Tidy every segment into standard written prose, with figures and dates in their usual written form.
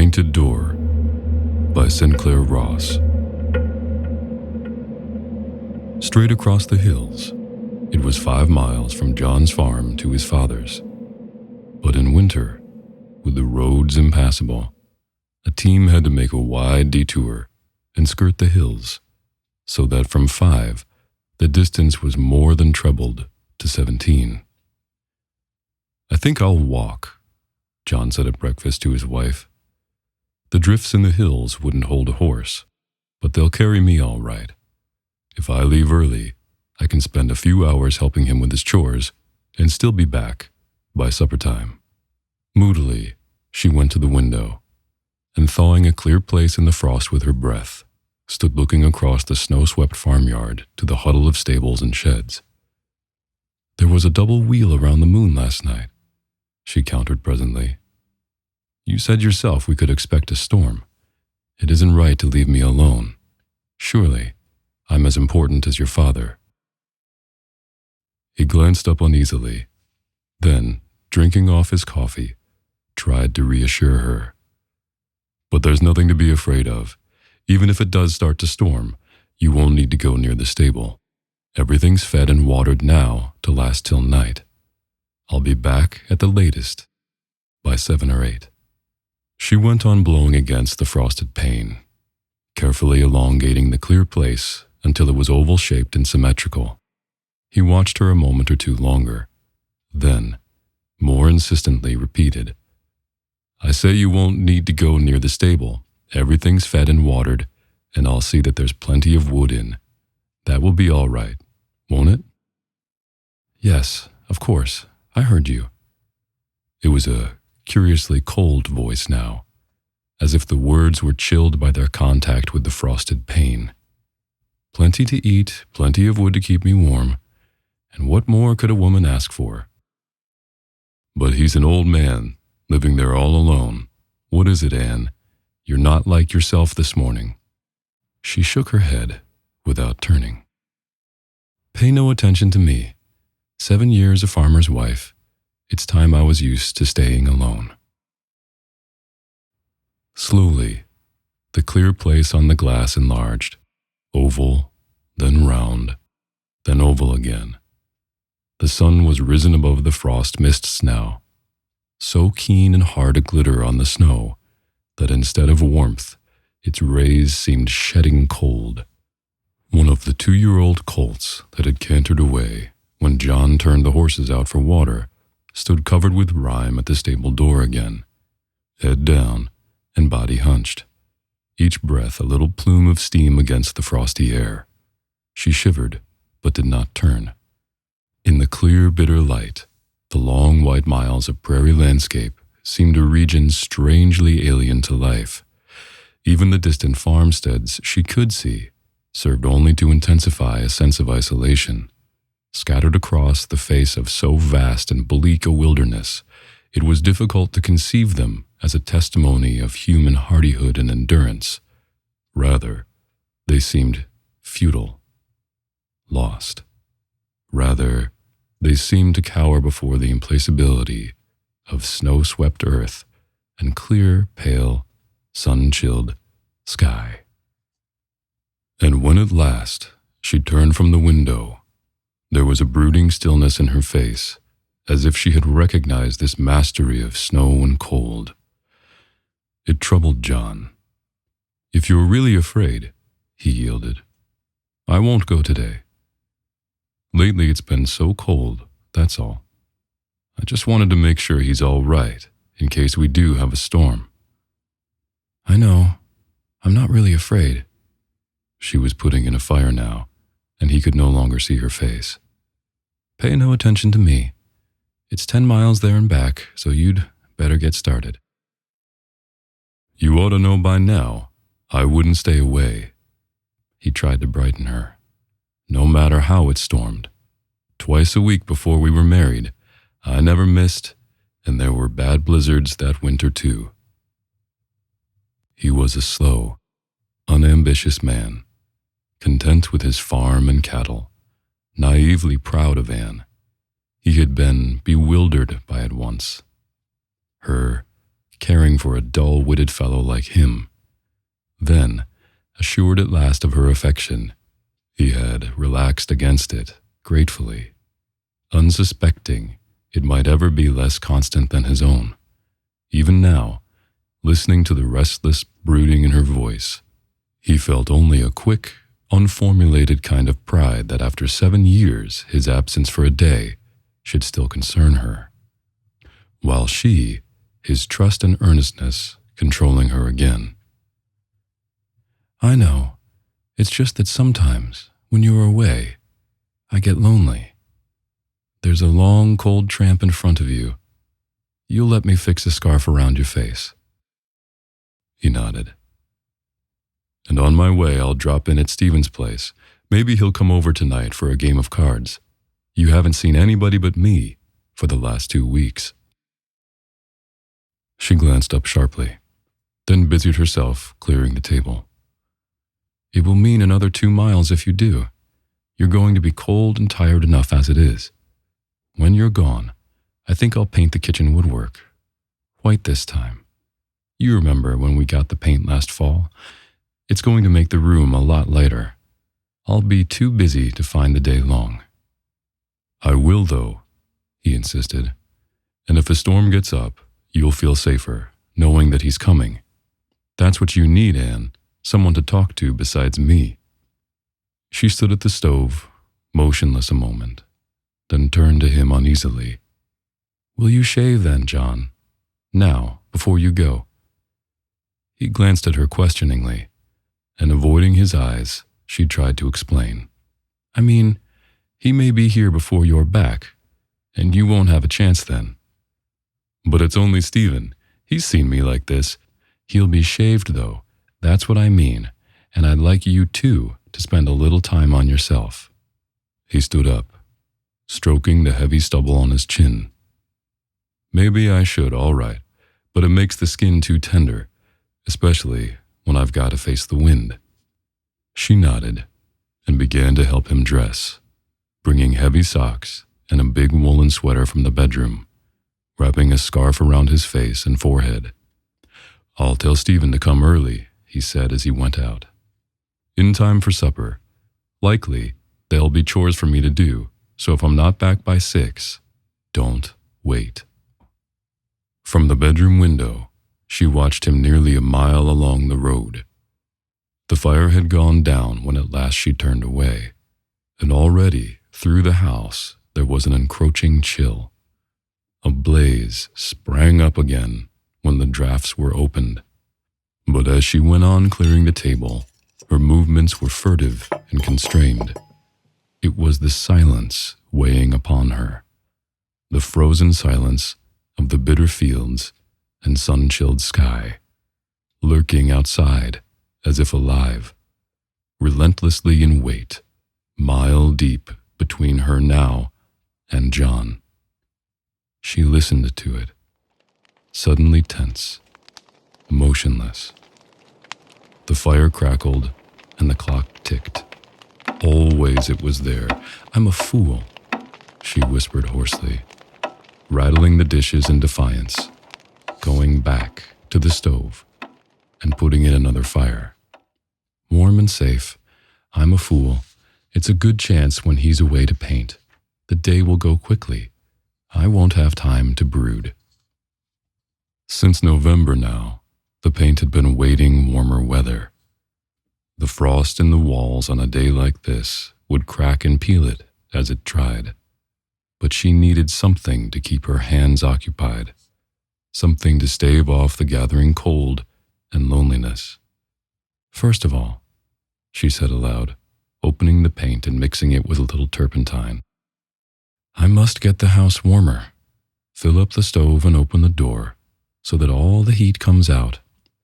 Painted Door by Sinclair Ross. Straight across the hills, it was 5 miles from John's farm to his father's. But in winter, with the roads impassable, a team had to make a wide detour and skirt the hills, so that from 5, the distance was more than trebled to 17. "I think I'll walk," John said at breakfast to his wife. "The drifts in the hills wouldn't hold a horse, but they'll carry me all right. If I leave early, I can spend a few hours helping him with his chores and still be back by supper time." Moodily, she went to the window, and thawing a clear place in the frost with her breath, stood looking across the snow-swept farmyard to the huddle of stables and sheds. "There was a double wheel around the moon last night," she countered presently. "You said yourself we could expect a storm. It isn't right to leave me alone. Surely, I'm as important as your father." He glanced up uneasily, then, drinking off his coffee, tried to reassure her. "But there's nothing to be afraid of. Even if it does start to storm, you won't need to go near the stable. Everything's fed and watered now to last till night. I'll be back at the latest by 7 or 8. She went on blowing against the frosted pane, carefully elongating the clear place until it was oval-shaped and symmetrical. He watched her a moment or two longer, then, more insistently, repeated, "I say you won't need to go near the stable. Everything's fed and watered, and I'll see that there's plenty of wood in. That will be all right, won't it?" "Yes, of course. I heard you." It was a curiously cold voice now, as if the words were chilled by their contact with the frosted pane. "Plenty to eat, plenty of wood to keep me warm, and what more could a woman ask for?" "But he's an old man, living there all alone. What is it, Anne? You're not like yourself this morning." She shook her head without turning. "Pay no attention to me. 7 years a farmer's wife. It's time I was used to staying alone." Slowly, the clear place on the glass enlarged, oval, then round, then oval again. The sun was risen above the frost mists now, so keen and hard a glitter on the snow that instead of warmth, its rays seemed shedding cold. One of the 2-year-old colts that had cantered away when John turned the horses out for water stood covered with rime at the stable door again, head down and body hunched, each breath a little plume of steam against the frosty air. She shivered, but did not turn. In the clear, bitter light, the long white miles of prairie landscape seemed a region strangely alien to life. Even the distant farmsteads she could see served only to intensify a sense of isolation. Scattered across the face of so vast and bleak a wilderness, it was difficult to conceive them as a testimony of human hardihood and endurance. Rather, they seemed futile, lost. Rather, they seemed to cower before the implacability of snow-swept earth and clear, pale, sun-chilled sky. And when at last she turned from the window, there was a brooding stillness in her face, as if she had recognized this mastery of snow and cold. It troubled John. "If you're really afraid," he yielded, "I won't go today. Lately it's been so cold, that's all. I just wanted to make sure he's all right, in case we do have a storm." "I know. I'm not really afraid." She was putting in a fire now, and he could no longer see her face. "Pay no attention to me. It's 10 miles there and back, so you'd better get started." "You ought to know by now. I wouldn't stay away." He tried to brighten her. "No matter how it stormed. Twice a week before we were married, I never missed, and there were bad blizzards that winter too." He was a slow, unambitious man, content with his farm and cattle, naively proud of Anne. He had been bewildered by it once. Her caring for a dull-witted fellow like him. Then, assured at last of her affection, he had relaxed against it, gratefully, unsuspecting it might ever be less constant than his own. Even now, listening to the restless brooding in her voice, he felt only a quick, unformulated kind of pride that after 7 years his absence for a day should still concern her, while she, his trust and earnestness, controlling her again. "I know. It's just that sometimes, when you are away, I get lonely. There's a long, cold tramp in front of you. You'll let me fix a scarf around your face." He nodded. "And on my way, I'll drop in at Stephen's place. Maybe he'll come over tonight for a game of cards. You haven't seen anybody but me for the last 2 weeks." She glanced up sharply, then busied herself clearing the table. "It will mean another 2 miles if you do. You're going to be cold and tired enough as it is. When you're gone, I think I'll paint the kitchen woodwork. White this time. You remember when we got the paint last fall? It's going to make the room a lot lighter. I'll be too busy to find the day long." "I will, though," he insisted. "And if a storm gets up, you'll feel safer, knowing that he's coming. That's what you need, Anne, someone to talk to besides me." She stood at the stove, motionless a moment, then turned to him uneasily. "Will you shave then, John? Now, before you go?" He glanced at her questioningly, and avoiding his eyes, she tried to explain. "I mean, he may be here before you're back, and you won't have a chance then." "But it's only Stephen. He's seen me like this. He'll be shaved, though. That's what I mean, and I'd like you, too, to spend a little time on yourself." He stood up, stroking the heavy stubble on his chin. "Maybe I should, all right, but it makes the skin too tender, especially when I've got to face the wind." She nodded and began to help him dress, bringing heavy socks and a big woolen sweater from the bedroom, wrapping a scarf around his face and forehead. "I'll tell Stephen to come early," he said as he went out. "In time for supper. Likely, there'll be chores for me to do, so if I'm not back by 6, don't wait." From the bedroom window, she watched him nearly a mile along the road. The fire had gone down when at last she turned away, and already, through the house, there was an encroaching chill. A blaze sprang up again when the drafts were opened. But as she went on clearing the table, her movements were furtive and constrained. It was the silence weighing upon her, the frozen silence of the bitter fields and sun-chilled sky, lurking outside as if alive, relentlessly in wait, mile deep between her now and John. She listened to it, suddenly tense, motionless. The fire crackled and the clock ticked. Always it was there. "I'm a fool," she whispered hoarsely, rattling the dishes in defiance, going back to the stove and putting in another fire. "Warm and safe. I'm a fool. It's a good chance when he's away to paint. The day will go quickly. I won't have time to brood." Since November now, the paint had been awaiting warmer weather. The frost in the walls on a day like this would crack and peel it as it dried. But she needed something to keep her hands occupied, something to stave off the gathering cold and loneliness. "First of all," she said aloud, opening the paint and mixing it with a little turpentine, "I must get the house warmer. Fill up the stove and open the door so that all the heat comes out.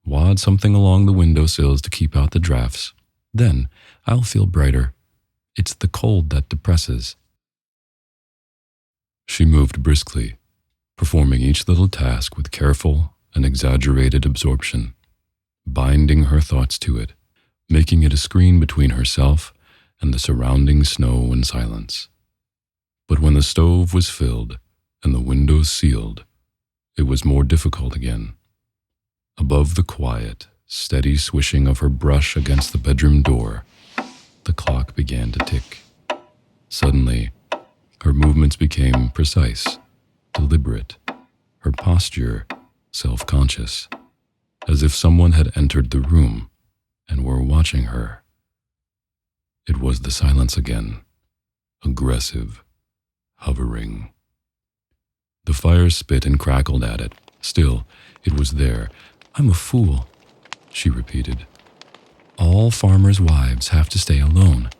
Wad something along the windowsills to keep out the drafts. Then I'll feel brighter. It's the cold that depresses." She moved briskly, performing each little task with careful and exaggerated absorption, binding her thoughts to it, making it a screen between herself and the surrounding snow and silence. But when the stove was filled and the windows sealed, it was more difficult again. Above the quiet, steady swishing of her brush against the bedroom door, the clock began to tick. Suddenly, her movements became precise, deliberate, her posture self-conscious, as if someone had entered the room and were watching her. It was the silence again, aggressive, hovering. The fire spit and crackled at it. Still, it was there. "I'm a fool," she repeated. "All farmers' wives have to stay alone.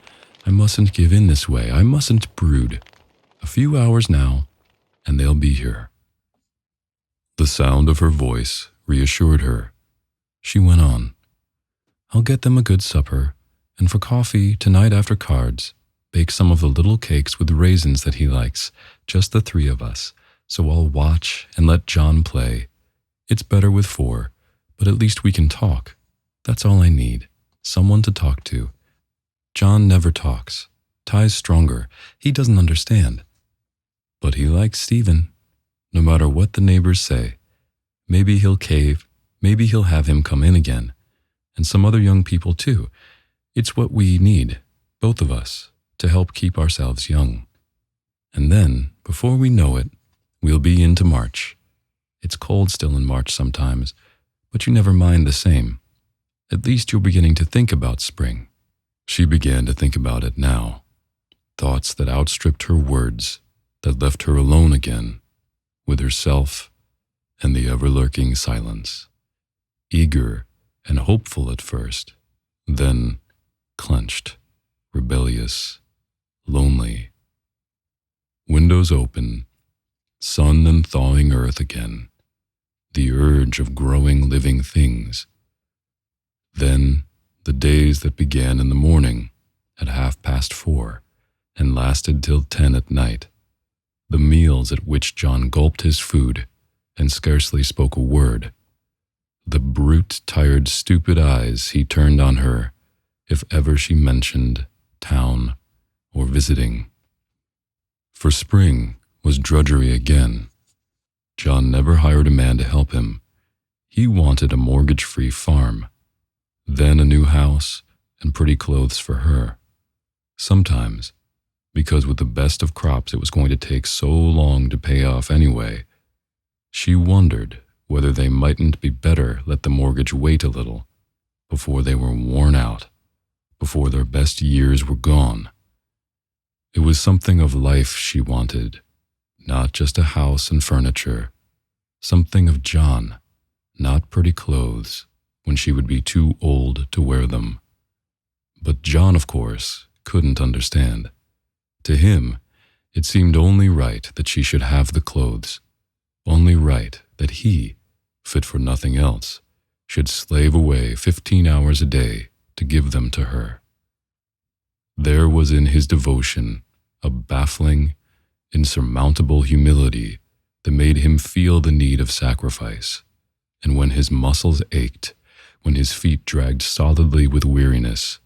I mustn't give in this way. I mustn't brood. A few hours now, and they'll be here." The sound of her voice reassured her. She went on. "I'll get them a good supper, and for coffee, tonight after cards, bake some of the little cakes with raisins that he likes, just the three of us, so I'll watch and let John play. It's better with four, but at least we can talk. That's all I need, someone to talk to. John never talks. Ty's stronger. He doesn't understand. But he likes Stephen, no matter what the neighbors say. Maybe he'll cave, maybe he'll have him come in again, and some other young people too. It's what we need, both of us, to help keep ourselves young. And then, before we know it, we'll be into March. It's cold still in March sometimes, but you never mind the same. At least you're beginning to think about spring." She began to think about it now. Thoughts that outstripped her words, that left her alone again, with herself and the ever-lurking silence. Eager and hopeful at first, then clenched, rebellious, lonely. Windows open, sun and thawing earth again, the urge of growing living things. Then the days that began in the morning at 4:30 and lasted till 10 at night, the meals at which John gulped his food and scarcely spoke a word, the brute, tired, stupid eyes he turned on her if ever she mentioned town or visiting. For spring was drudgery again. John never hired a man to help him. He wanted a mortgage-free farm, then a new house and pretty clothes for her. Sometimes, because with the best of crops it was going to take so long to pay off anyway, she wondered whether they mightn't be better let the mortgage wait a little, before they were worn out, before their best years were gone. It was something of life she wanted, not just a house and furniture. Something of John, not pretty clothes, when she would be too old to wear them. But John, of course, couldn't understand. To him, it seemed only right that she should have the clothes, only right that he, fit for nothing else, should slave away 15 hours a day to give them to her. There was in his devotion a baffling, insurmountable humility that made him feel the need of sacrifice, and when his muscles ached, when his feet dragged solidly with weariness,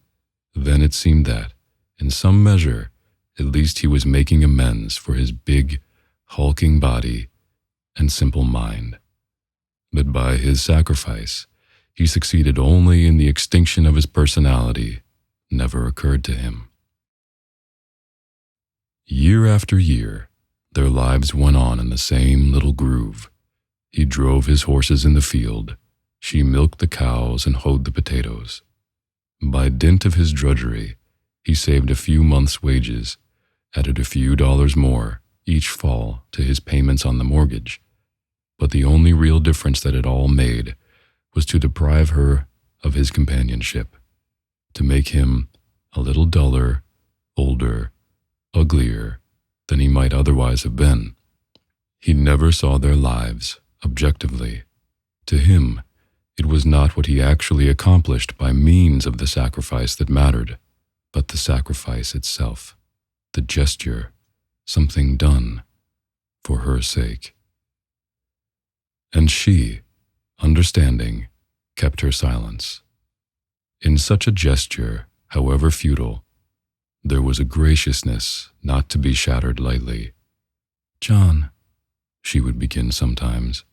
then it seemed that, in some measure, at least he was making amends for his big, hulking body and simple mind. But by his sacrifice, he succeeded only in the extinction of his personality, never occurred to him. Year after year, their lives went on in the same little groove. He drove his horses in the field, she milked the cows and hoed the potatoes. By dint of his drudgery, he saved a few months' wages, added a few dollars more each fall to his payments on the mortgage. But the only real difference that it all made was to deprive her of his companionship, to make him a little duller, older, uglier than he might otherwise have been. He never saw their lives objectively. To him, it was not what he actually accomplished by means of the sacrifice that mattered, but the sacrifice itself, the gesture, something done for her sake. And she, understanding, kept her silence. In such a gesture, however futile, there was a graciousness not to be shattered lightly. "John," she would begin sometimes,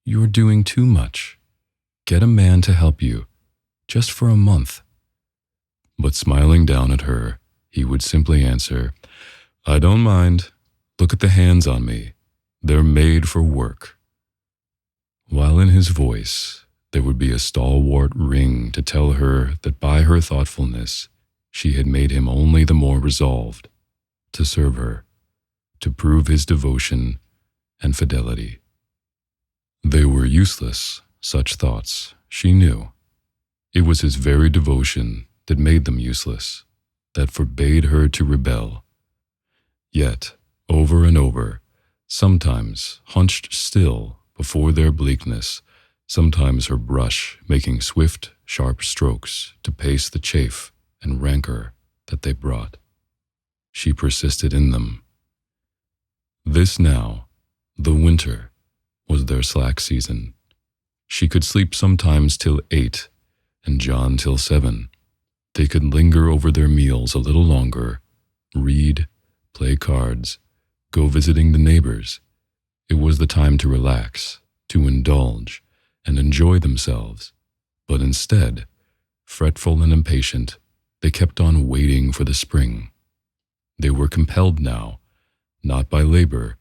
"you're doing too much. Get a man to help you, just for a month." But smiling down at her, he would simply answer, "I don't mind. Look at the hands on me. They're made for work." While in his voice there would be a stalwart ring to tell her that by her thoughtfulness she had made him only the more resolved to serve her, to prove his devotion and fidelity. They were useless, such thoughts, she knew. It was his very devotion that made them useless, that forbade her to rebel. Yet, over and over, sometimes hunched still before their bleakness, sometimes her brush making swift, sharp strokes to pace the chafe and rancor that they brought, she persisted in them. This now, the winter, was their slack season. She could sleep sometimes till 8, and John till 7. They could linger over their meals a little longer, read, play cards, go visiting the neighbors. It was the time to relax, to indulge, and enjoy themselves. But instead, fretful and impatient, they kept on waiting for the spring. They were compelled now, not by labor,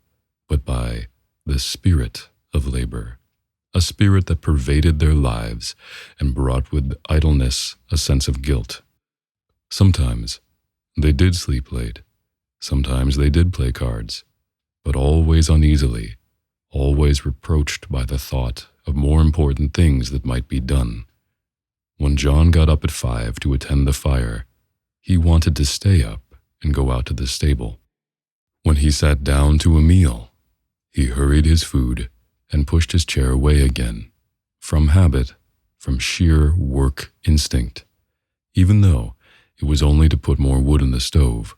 but by the spirit of labor, a spirit that pervaded their lives and brought with idleness a sense of guilt. Sometimes they did sleep late, sometimes they did play cards, but always uneasily, always reproached by the thought of more important things that might be done. When John got up at 5 to attend the fire, he wanted to stay up and go out to the stable. When he sat down to a meal, he hurried his food and pushed his chair away again, from habit, from sheer work instinct, even though it was only to put more wood in the stove,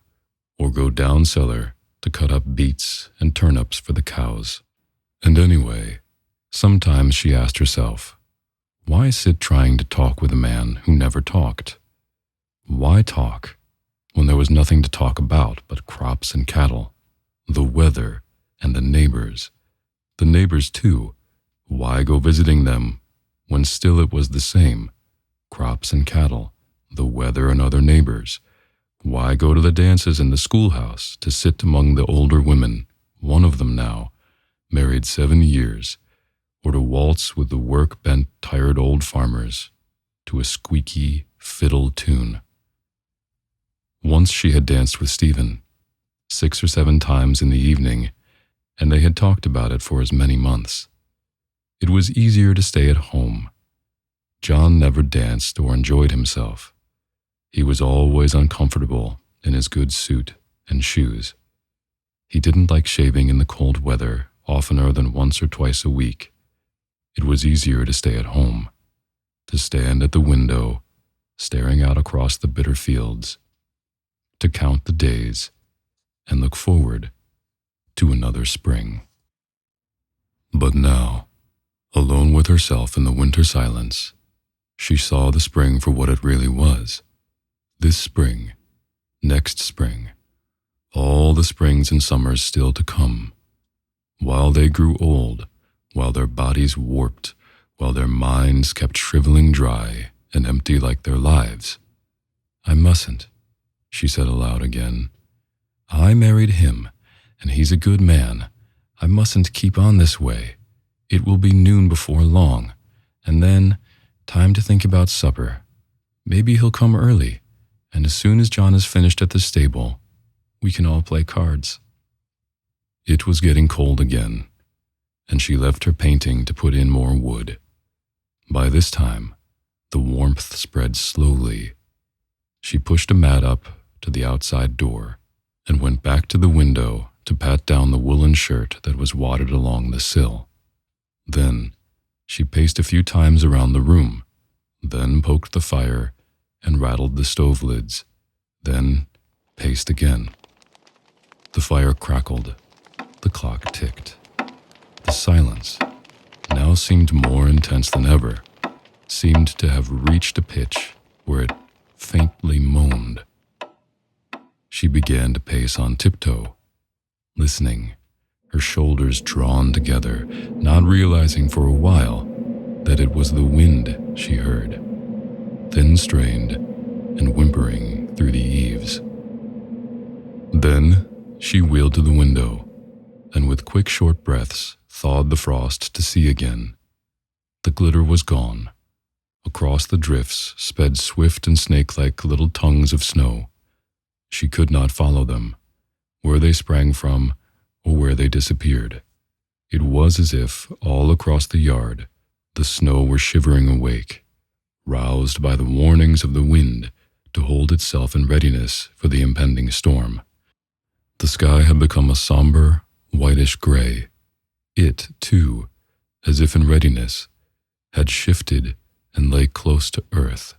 or go down cellar to cut up beets and turnips for the cows. And anyway, sometimes she asked herself, why sit trying to talk with a man who never talked? Why talk when there was nothing to talk about but crops and cattle, the weather and the neighbors? The neighbors too, why go visiting them when still it was the same, crops and cattle, the weather and other neighbors? Why go to the dances in the schoolhouse to sit among the older women, one of them now, married 7 years, or to waltz with the work-bent, tired old farmers to a squeaky fiddle tune? Once she had danced with Stephen, 6 or 7 times in the evening, and they had talked about it for as many months. It was easier to stay at home. John never danced or enjoyed himself. He was always uncomfortable in his good suit and shoes. He didn't like shaving in the cold weather oftener than once or twice a week. It was easier to stay at home, to stand at the window, staring out across the bitter fields, to count the days and look forward to another spring. But now, alone with herself in the winter silence, she saw the spring for what it really was. This spring, next spring, all the springs and summers still to come. While they grew old, while their bodies warped, while their minds kept shriveling dry and empty like their lives. "I mustn't," she said aloud again. "I married him, and he's a good man. I mustn't keep on this way. It will be noon before long, and then time to think about supper. Maybe he'll come early, and as soon as John is finished at the stable, we can all play cards." It was getting cold again, and she left her painting to put in more wood. By this time, the warmth spread slowly. She pushed a mat up to the outside door and went back to the window to pat down the woolen shirt that was wadded along the sill. Then she paced a few times around the room, then poked the fire and rattled the stove lids, then paced again. The fire crackled, the clock ticked. The silence now seemed more intense than ever, seemed to have reached a pitch where it faintly moaned. She began to pace on tiptoe, listening, her shoulders drawn together, not realizing for a while that it was the wind she heard, thin strained and whimpering through the eaves. Then she wheeled to the window, and with quick short breaths thawed the frost to see again. The glitter was gone. Across the drifts sped swift and snake-like little tongues of snow. She could not follow them, where they sprang from or where they disappeared. It was as if all across the yard the snow were shivering awake, roused by the warnings of the wind to hold itself in readiness for the impending storm. The sky had become a somber, whitish gray. It, too, as if in readiness, had shifted and lay close to earth.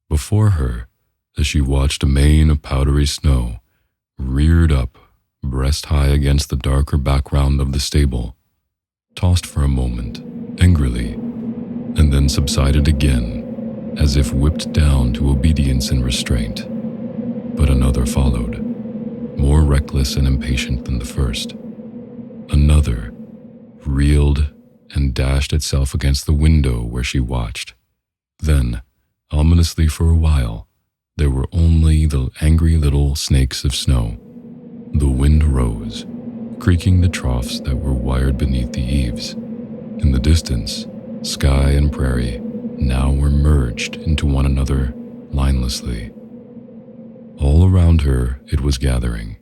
Before her, as she watched a mane of powdery snow, reared up, breast high against the darker background of the stable, tossed for a moment, angrily, and then subsided again, as if whipped down to obedience and restraint. But another followed, more reckless and impatient than the first. Another reeled and dashed itself against the window where she watched. Then, ominously for a while, there were only the angry little snakes of snow. The wind rose, creaking the troughs that were wired beneath the eaves. In the distance, sky and prairie now were merged into one another linelessly. All around her it was gathering.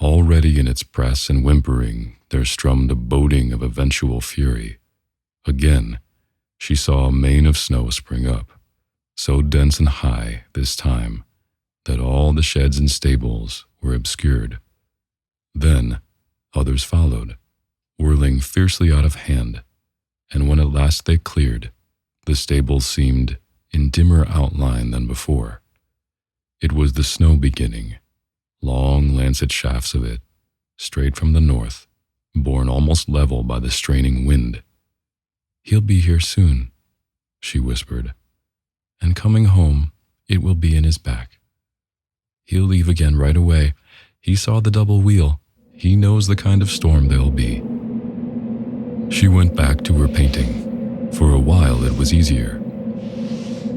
Already in its press and whimpering there strummed a boding of eventual fury. Again, she saw a mane of snow spring up, so dense and high this time that all the sheds and stables were obscured. Then others followed, whirling fiercely out of hand, and when at last they cleared, the stables seemed in dimmer outline than before. It was the snow beginning, long lancet shafts of it, straight from the north, borne almost level by the straining wind. "He'll be here soon," she whispered, "and coming home, it will be in his back. He'll leave again right away. He saw the double wheel. He knows the kind of storm there'll be." She went back to her painting. For a while it was easier.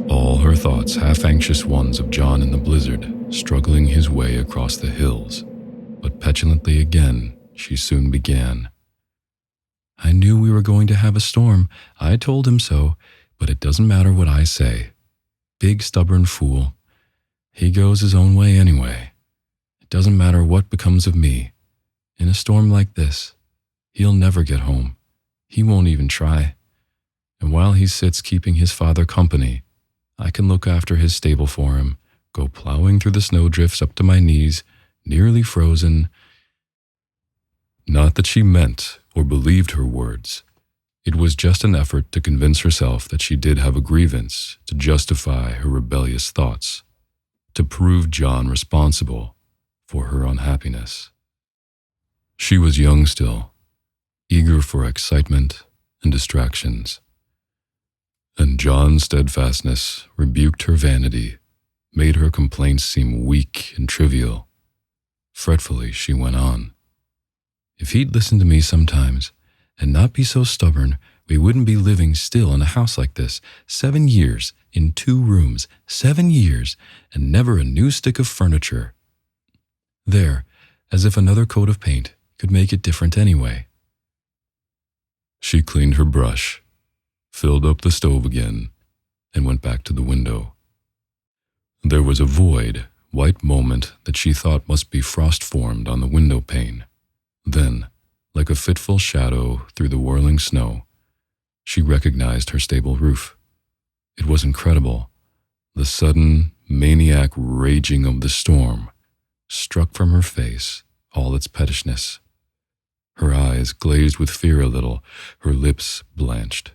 All her thoughts, half-anxious ones of John in the blizzard, struggling his way across the hills. But petulantly again, she soon began. "I knew we were going to have a storm. I told him so, but it doesn't matter what I say. Big stubborn fool. He goes his own way anyway. It doesn't matter what becomes of me. In a storm like this, he'll never get home. He won't even try. And while he sits keeping his father company, I can look after his stable for him, go plowing through the snowdrifts up to my knees, nearly frozen." Not that she meant or believed her words. It was just an effort to convince herself that she did have a grievance, to justify her rebellious thoughts, to prove John responsible for her unhappiness. She was young still, eager for excitement and distractions. And John's steadfastness rebuked her vanity, made her complaints seem weak and trivial. Fretfully, she went on. "If he'd listen to me sometimes, and not be so stubborn, we wouldn't be living still in a house like this. 7 years, in 2 rooms, 7 years, and never a new stick of furniture. There, as if another coat of paint could make it different anyway." She cleaned her brush, filled up the stove again, and went back to the window. There was a void, white moment that she thought must be frost-formed on the window pane. Then, like a fitful shadow through the whirling snow, she recognized her stable roof. It was incredible. The sudden, maniac raging of the storm struck from her face all its pettishness. Her eyes glazed with fear a little, her lips blanched.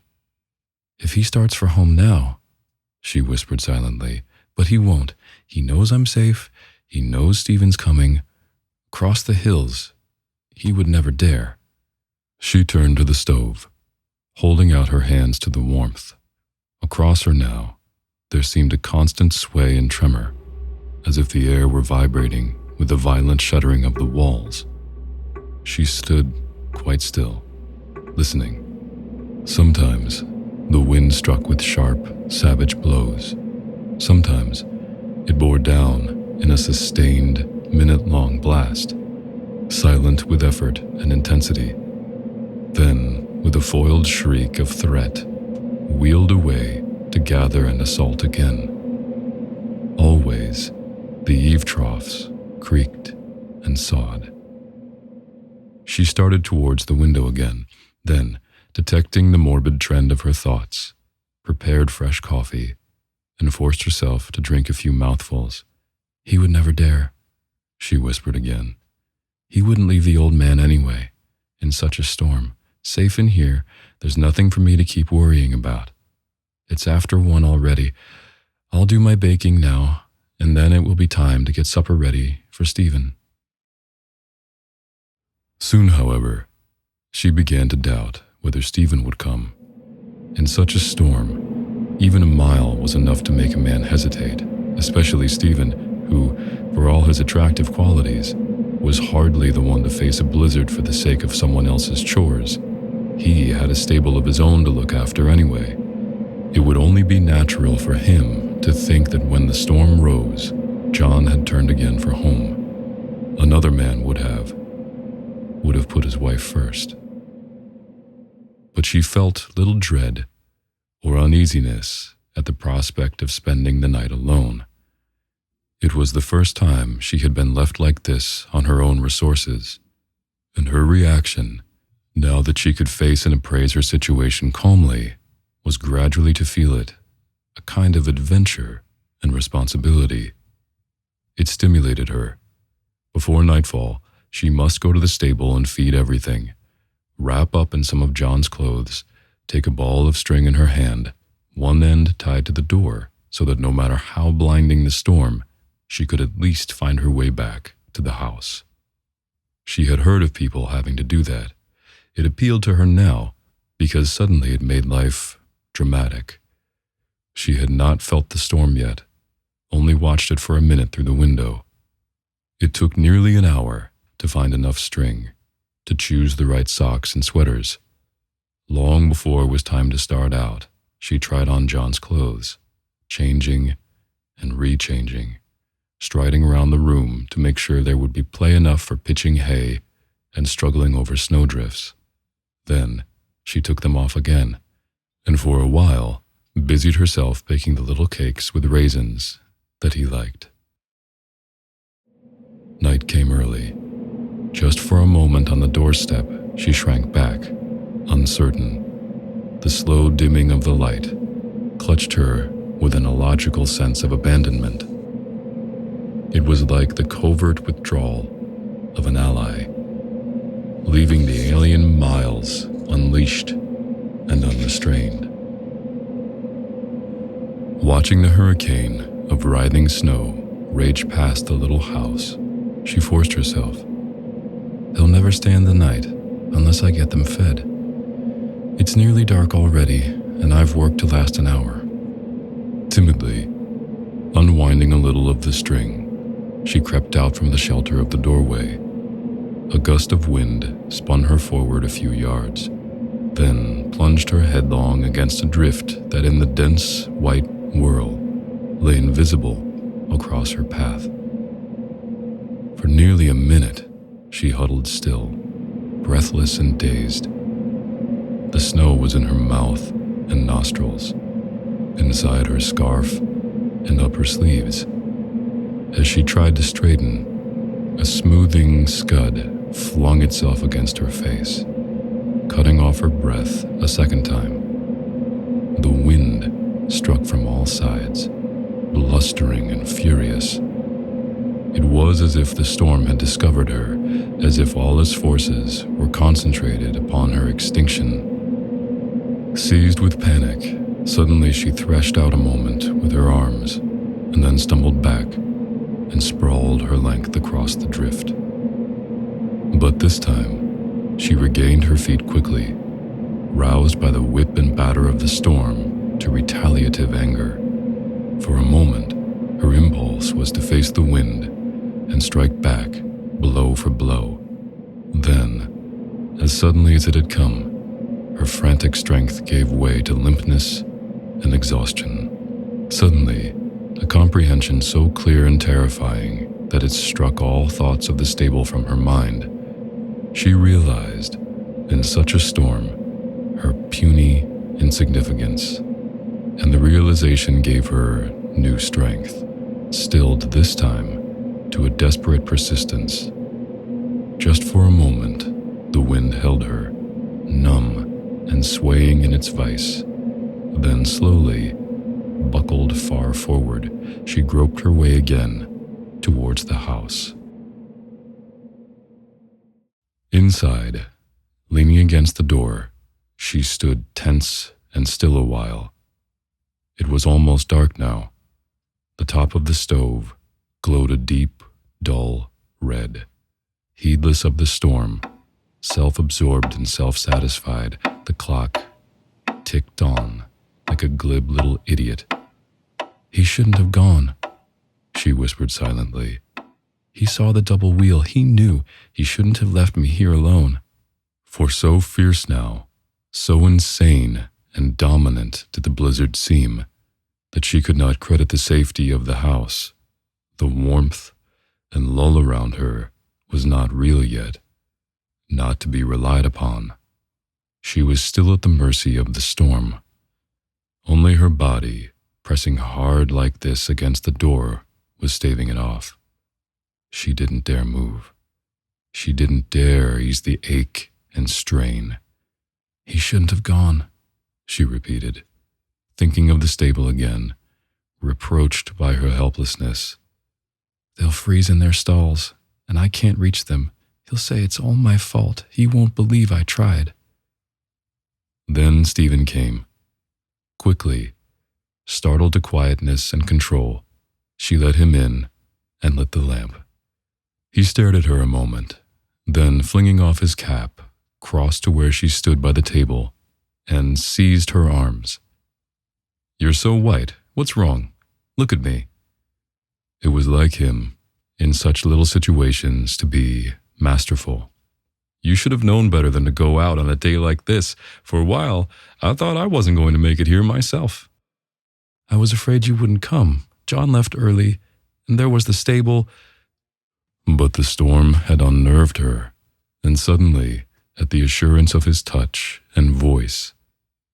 "If he starts for home now," she whispered silently, "but he won't. He knows I'm safe. He knows Stephen's coming. Across the hills, he would never dare." She turned to the stove, holding out her hands to the warmth. Across her now, there seemed a constant sway and tremor, as if the air were vibrating with the violent shuddering of the walls. She stood quite still, listening. Sometimes The wind struck with sharp, savage blows. Sometimes it bore down in a sustained, minute-long blast, silent with effort and intensity. Then, with a foiled shriek of threat, wheeled away to gather and assault again. Always, the eave troughs creaked and sawed. She started towards the window again, then, detecting the morbid trend of her thoughts, prepared fresh coffee, and forced herself to drink a few mouthfuls. He would never dare, she whispered again. He wouldn't leave the old man anyway, in such a storm. Safe in here, there's nothing for me to keep worrying about. It's after 1 already. I'll do my baking now, and then it will be time to get supper ready for Stephen. Soon, however, she began to doubt whether Stephen would come. In such a storm, even a mile was enough to make a man hesitate, especially Stephen, who, for all his attractive qualities, was hardly the one to face a blizzard for the sake of someone else's chores. He had a stable of his own to look after anyway. It would only be natural for him to think that when the storm rose, John had turned again for home. Another man would have put his wife first. But she felt little dread or uneasiness at the prospect of spending the night alone. It was the first time she had been left like this on her own resources, and her reaction, now that she could face and appraise her situation calmly, was gradually to feel it a kind of adventure and responsibility. It stimulated her. Before nightfall, she must go to the stable and feed everything, wrap up in some of John's clothes, take a ball of string in her hand, one end tied to the door so that no matter how blinding the storm, she could at least find her way back to the house. She had heard of people having to do that. It appealed to her now because suddenly it made life dramatic. She had not felt the storm yet, only watched it for a minute through the window. It took nearly an hour to find enough string, to choose the right socks and sweaters. Long before it was time to start out, she tried on John's clothes, changing and rechanging, striding around the room to make sure there would be play enough for pitching hay and struggling over snowdrifts. Then she took them off again, and for a while busied herself baking the little cakes with raisins that he liked. Night came early. Just for a moment on the doorstep, she shrank back, uncertain. The slow dimming of the light clutched her with an illogical sense of abandonment. It was like the covert withdrawal of an ally, leaving the alien miles unleashed and unrestrained. Watching the hurricane of writhing snow rage past the little house, she forced herself. They'll never stand the night unless I get them fed. It's nearly dark already, and I've work to last an hour. Timidly, unwinding a little of the string, she crept out from the shelter of the doorway. A gust of wind spun her forward a few yards, then plunged her headlong against a drift that in the dense, white whirl lay invisible across her path. For nearly a minute, she huddled still, breathless and dazed. The snow was in her mouth and nostrils, inside her scarf and up her sleeves. As she tried to straighten, a smoothing scud flung itself against her face, cutting off her breath a second time. The wind struck from all sides, blustering and furious. It was as if the storm had discovered her, as if all its forces were concentrated upon her extinction. Seized with panic, suddenly she threshed out a moment with her arms, and then stumbled back and sprawled her length across the drift. But this time, she regained her feet quickly, roused by the whip and batter of the storm to retaliative anger. For a moment, her impulse was to face the wind and strike back, blow for blow. Then, as suddenly as it had come, her frantic strength gave way to limpness and exhaustion. Suddenly, a comprehension so clear and terrifying that it struck all thoughts of the stable from her mind. She realized, in such a storm, her puny insignificance, and the realization gave her new strength, stilled this time to a desperate persistence. Just for a moment, the wind held her, numb and swaying in its vice. Then slowly, buckled far forward, she groped her way again towards the house. Inside, leaning against the door, she stood tense and still a while. It was almost dark now. The top of the stove glowed a deep, dull red. Heedless of the storm, self-absorbed and self-satisfied, the clock ticked on like a glib little idiot. "He shouldn't have gone," she whispered silently. "He saw the double wheel. He knew. He shouldn't have left me here alone." For so fierce now, so insane and dominant did the blizzard seem, that she could not credit the safety of the house. The warmth and lull around her was not real yet, not to be relied upon. She was still at the mercy of the storm. Only her body, pressing hard like this against the door, was staving it off. She didn't dare move. She didn't dare ease the ache and strain. "He shouldn't have gone," she repeated, thinking of the stable again, reproached by her helplessness. "They'll freeze in their stalls, and I can't reach them. He'll say it's all my fault. He won't believe I tried." Then Stephen came. Quickly, startled to quietness and control, she let him in and lit the lamp. He stared at her a moment, then flinging off his cap, crossed to where she stood by the table and seized her arms. "You're so white. What's wrong? Look at me." It was like him, in such little situations, to be masterful. "You should have known better than to go out on a day like this. For a while, I thought I wasn't going to make it here myself." "I was afraid you wouldn't come. John left early, and there was the stable." But the storm had unnerved her, and suddenly, at the assurance of his touch and voice,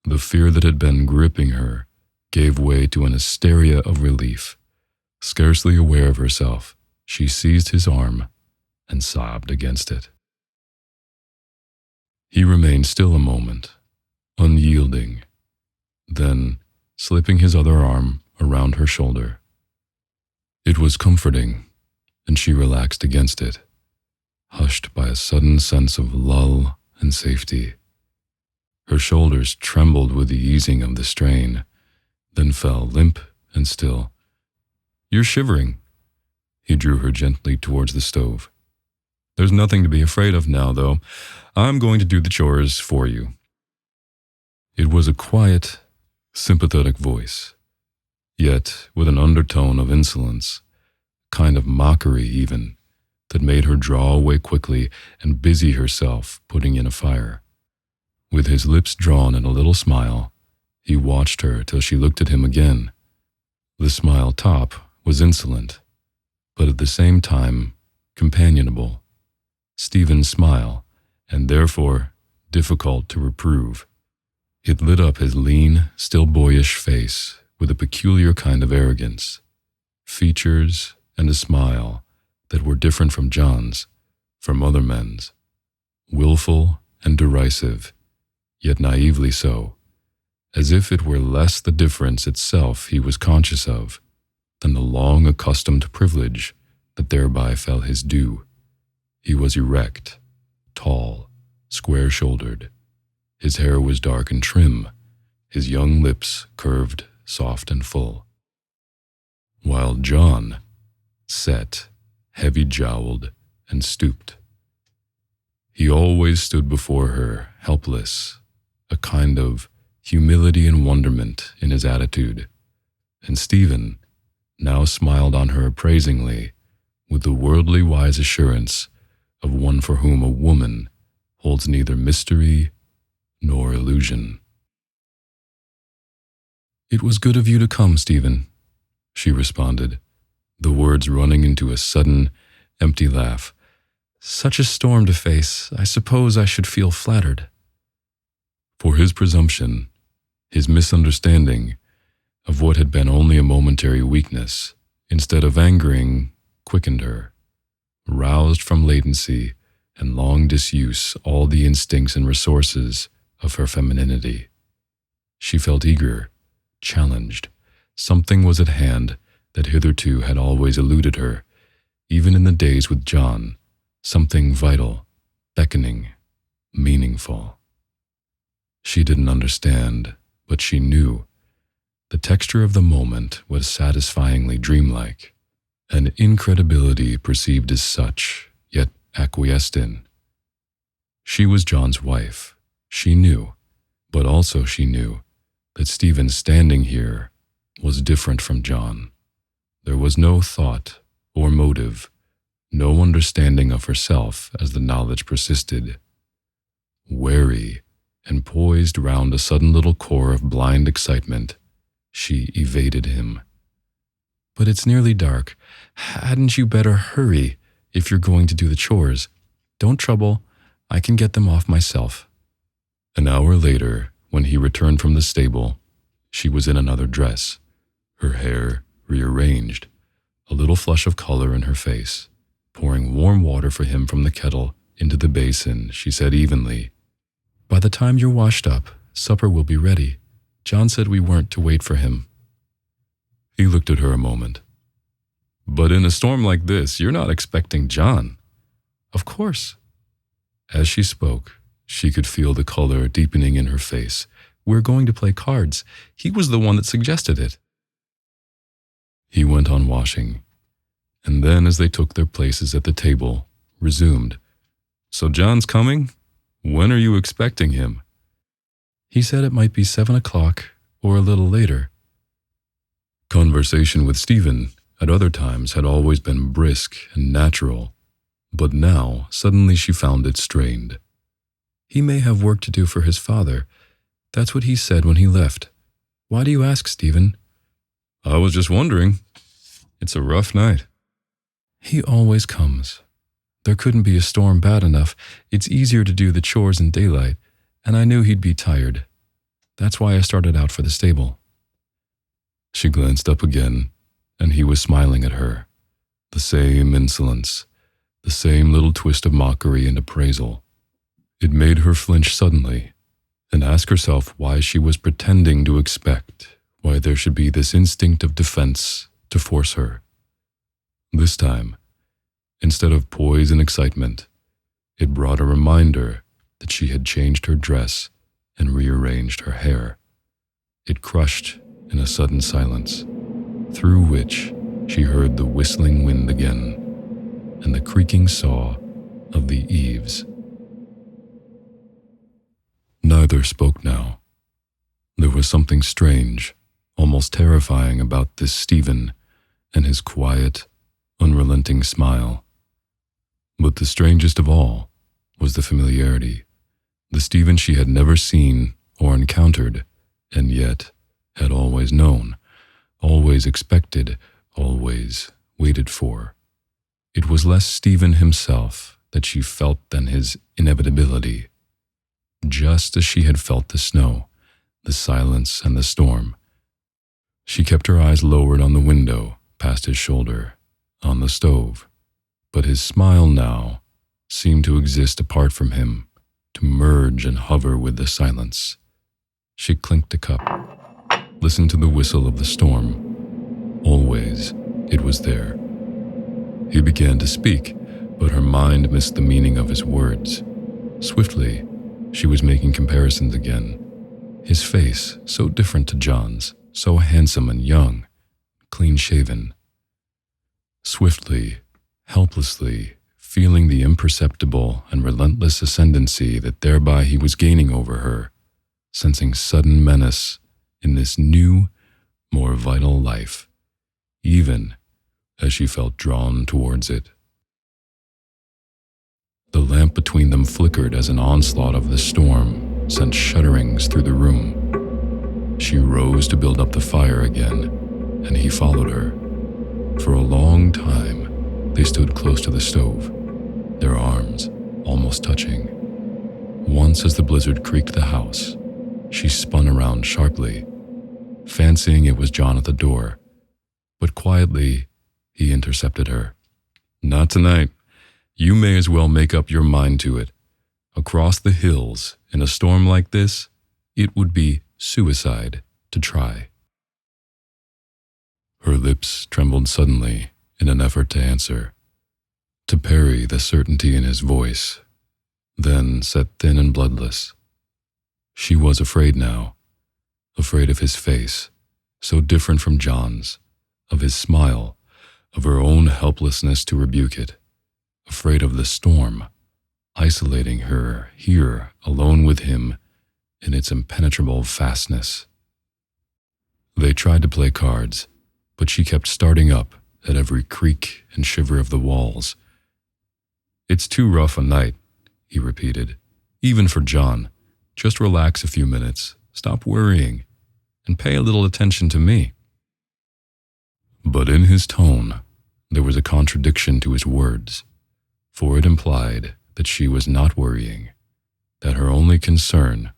the fear that had been gripping her gave way to an hysteria of relief. Scarcely aware of herself, she seized his arm and sobbed against it. He remained still a moment, unyielding, then slipping his other arm around her shoulder. It was comforting, and she relaxed against it, hushed by a sudden sense of lull and safety. Her shoulders trembled with the easing of the strain, then fell limp and still. "You're shivering." He drew her gently towards the stove. "There's nothing to be afraid of now, though. I'm going to do the chores for you." It was a quiet, sympathetic voice, yet with an undertone of insolence, kind of mockery even, that made her draw away quickly and busy herself putting in a fire. With his lips drawn in a little smile, he watched her till she looked at him again. The smile top was insolent, but at the same time companionable. Stephen's smile, and therefore difficult to reprove. It lit up his lean, still boyish face with a peculiar kind of arrogance, features and a smile that were different from John's, from other men's, willful and derisive, yet naively so, as if it were less the difference itself he was conscious of than the long accustomed privilege that thereby fell his due. He was erect, tall, square-shouldered. His hair was dark and trim, his young lips curved, soft and full. While John, set, heavy-jowled, and stooped. He always stood before her, helpless, a kind of humility and wonderment in his attitude, and Stephen now smiled on her appraisingly with the worldly wise assurance of one for whom a woman holds neither mystery nor illusion. "It was good of you to come, Stephen," she responded, the words running into a sudden, empty laugh. "Such a storm to face. I suppose I should feel flattered." For his presumption, his misunderstanding of what had been only a momentary weakness, instead of angering, quickened her, roused from latency and long disuse all the instincts and resources of her femininity. She felt eager, challenged. Something was at hand that hitherto had always eluded her, even in the days with John, something vital, beckoning, meaningful. She didn't understand, but she knew. The texture of the moment was satisfyingly dreamlike, an incredibility perceived as such, yet acquiesced in. She was John's wife, she knew, but also she knew that Stephen standing here was different from John. There was no thought or motive, no understanding of herself as the knowledge persisted. Wary and poised round a sudden little core of blind excitement, she evaded him. "But it's nearly dark. Hadn't you better hurry if you're going to do the chores? Don't trouble. I can get them off myself." An hour later, when he returned from the stable, she was in another dress, her hair rearranged, a little flush of color in her face. Pouring warm water for him from the kettle into the basin, she said evenly, "By the time you're washed up, supper will be ready. John said we weren't to wait for him." He looked at her a moment. "But in a storm like this, you're not expecting John." "Of course." As she spoke, she could feel the color deepening in her face. "We're going to play cards. He was the one that suggested it." He went on washing, and then as they took their places at the table, resumed, "So John's coming? When are you expecting him?" "He said it might be 7 o'clock or a little later." Conversation with Stephen at other times had always been brisk and natural, but now suddenly she found it strained. "He may have work to do for his father. That's what he said when he left. Why do you ask, Stephen?" "I was just wondering. It's a rough night." "He always comes. There couldn't be a storm bad enough. It's easier to do the chores in daylight, and I knew he'd be tired. That's why I started out for the stable." She glanced up again, and he was smiling at her. The same insolence, the same little twist of mockery and appraisal. It made her flinch suddenly, and ask herself why she was pretending to expect, why there should be this instinct of defense to force her. This time, instead of poise and excitement, it brought a reminder that she had changed her dress and rearranged her hair. It crushed in a sudden silence, through which she heard the whistling wind again and the creaking saw of the eaves. Neither spoke now. There was something strange, almost terrifying about this Stephen and his quiet, unrelenting smile. But the strangest of all was the familiarity, the Stephen she had never seen or encountered, and yet had always known, always expected, always waited for. It was less Stephen himself that she felt than his inevitability, just as she had felt the snow, the silence, and the storm. She kept her eyes lowered on the window, past his shoulder, on the stove, but his smile now seemed to exist apart from him, to merge and hover with the silence. She clinked a cup, listened to the whistle of the storm. Always it was there. He began to speak, but her mind missed the meaning of his words. Swiftly, she was making comparisons again. His face, so different to John's, so handsome and young, clean-shaven. Swiftly, helplessly, feeling the imperceptible and relentless ascendancy that thereby he was gaining over her, sensing sudden menace in this new, more vital life, even as she felt drawn towards it. The lamp between them flickered as an onslaught of the storm sent shudderings through the room. She rose to build up the fire again, and he followed her. For a long time, they stood close to the stove, their arms almost touching. Once, as the blizzard creaked the house, she spun around sharply, fancying it was John at the door, but quietly he intercepted her. "Not tonight. You may as well make up your mind to it. Across the hills, in a storm like this, it would be suicide to try." Her lips trembled suddenly in an effort to answer, to parry the certainty in his voice, then set thin and bloodless. She was afraid now, afraid of his face, so different from John's, of his smile, of her own helplessness to rebuke it, afraid of the storm, isolating her here alone with him in its impenetrable vastness. They tried to play cards, but she kept starting up at every creak and shiver of the walls. "It's too rough a night," he repeated, "even for John. Just relax a few minutes, stop worrying, and pay a little attention to me." But in his tone, there was a contradiction to his words, for it implied that she was not worrying, that her only concern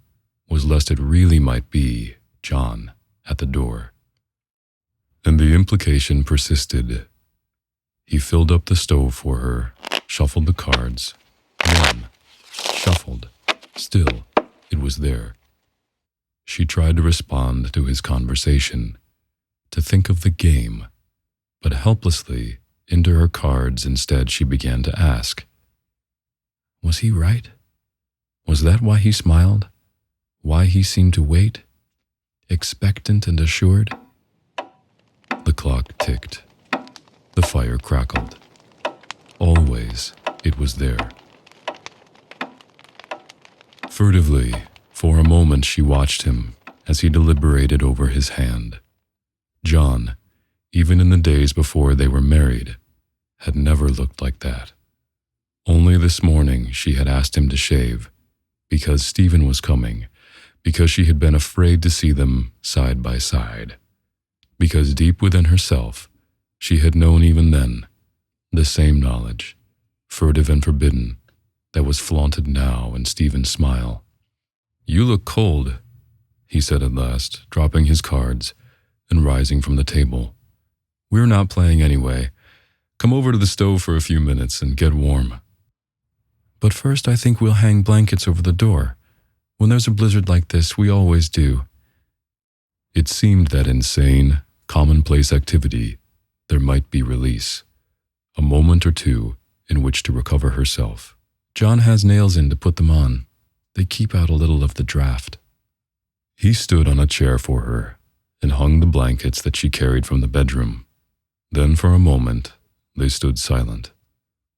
was lest it really might be John at the door. And the implication persisted. He filled up the stove for her, shuffled the cards, won, shuffled. Still, it was there. She tried to respond to his conversation, to think of the game, but helplessly into her cards instead she began to ask, was he right? Was that why he smiled? Why he seemed to wait, expectant and assured? The clock ticked. The fire crackled. Always it was there. Furtively, for a moment she watched him as he deliberated over his hand. John, even in the days before they were married, had never looked like that. Only this morning she had asked him to shave, because Stephen was coming, because she had been afraid to see them side by side, because deep within herself she had known even then the same knowledge, furtive and forbidden, that was flaunted now in Stephen's smile. "You look cold," he said at last, dropping his cards and rising from the table. "We're not playing anyway. Come over to the stove for a few minutes and get warm." "But first I think we'll hang blankets over the door. When there's a blizzard like this, we always do." It seemed that in sane, commonplace activity there might be release, a moment or two in which to recover herself. "John has nails in to put them on. They keep out a little of the draft." He stood on a chair for her and hung the blankets that she carried from the bedroom. Then for a moment they stood silent,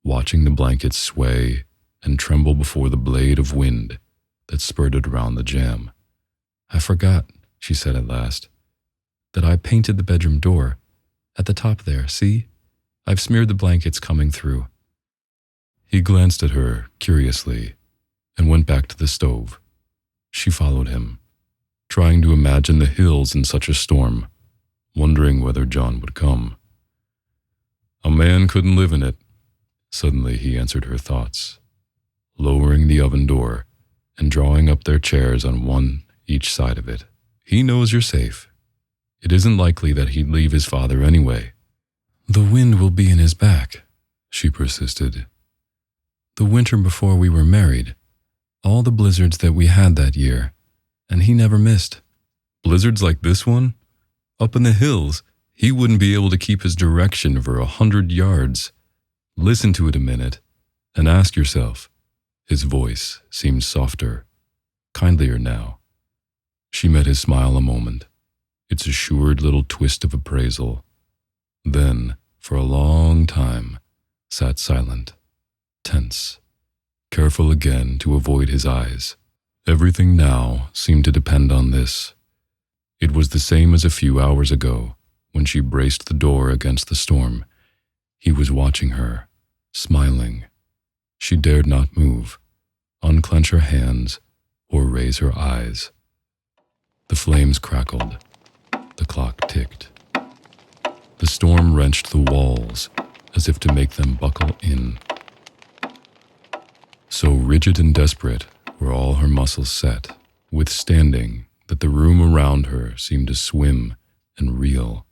watching the blankets sway and tremble before the blade of wind that spurted around the jamb. "I forgot," she said at last, "that I painted the bedroom door. At the top there, see? I've smeared the blankets coming through." He glanced at her curiously and went back to the stove. She followed him, trying to imagine the hills in such a storm, wondering whether John would come. "A man couldn't live in it," suddenly he answered her thoughts, lowering the oven door and drawing up their chairs on one each side of it. "He knows you're safe. It isn't likely that he'd leave his father anyway." "The wind will be in his back," she persisted. "The winter before we were married, all the blizzards that we had that year, and he never missed." "Blizzards like this one? Up in the hills, he wouldn't be able to keep his direction for 100 yards. Listen to it a minute and ask yourself." His voice seemed softer, kindlier now. She met his smile a moment, its assured little twist of appraisal, then, for a long time, sat silent, tense, careful again to avoid his eyes. Everything now seemed to depend on this. It was the same as a few hours ago, when she braced the door against the storm. He was watching her, smiling. She dared not move, unclench her hands, or raise her eyes. The flames crackled. The clock ticked. The storm wrenched the walls as if to make them buckle in. So rigid and desperate were all her muscles set, withstanding, that the room around her seemed to swim and reel.